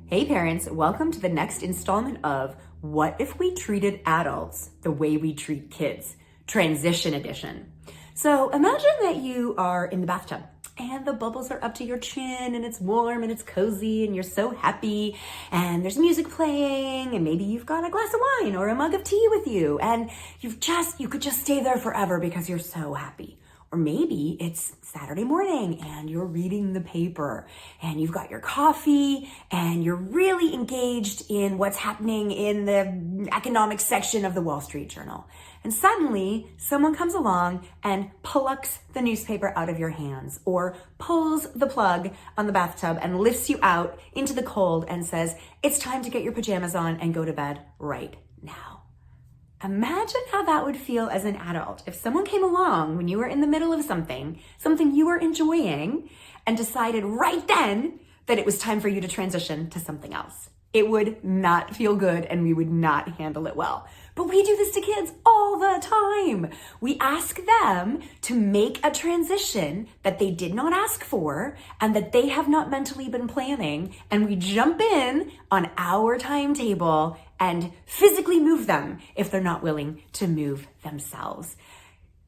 Hey parents, welcome to the next installment of What If We Treated Adults the Way We Treat Kids? Transition Edition. So imagine that you are in the bathtub and the bubbles are up to your chin and it's warm and it's cozy and you're so happy and there's music playing and maybe you've got a glass of wine or a mug of tea with you and you could just stay there forever because you're so happy. Or maybe it's Saturday morning and you're reading the paper and you've got your coffee and you're really engaged in what's happening in the economics section of the Wall Street Journal. And suddenly someone comes along and plucks the newspaper out of your hands or pulls the plug on the bathtub and lifts you out into the cold and says, it's time to get your pajamas on and go to bed right now. Imagine how that would feel as an adult if someone came along when you were in the middle of something you were enjoying, and decided right then that it was time for you to transition to something else. It would not feel good and we would not handle it well. But we do this to kids all the time. We ask them to make a transition that they did not ask for and that they have not mentally been planning, and we jump in on our timetable and physically move them if they're not willing to move themselves.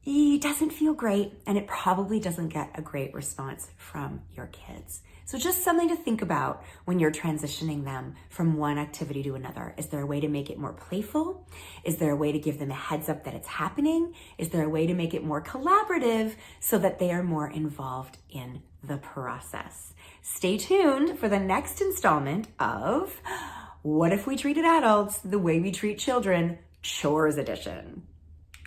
It doesn't feel great, and it probably doesn't get a great response from your kids. So just something to think about when you're transitioning them from one activity to another. Is there a way to make it more playful? Is there a way to give them a heads up that it's happening? Is there a way to make it more collaborative so that they are more involved in the process? Stay tuned for the next installment of What If We Treated Adults the Way We Treat Children? Chores Edition.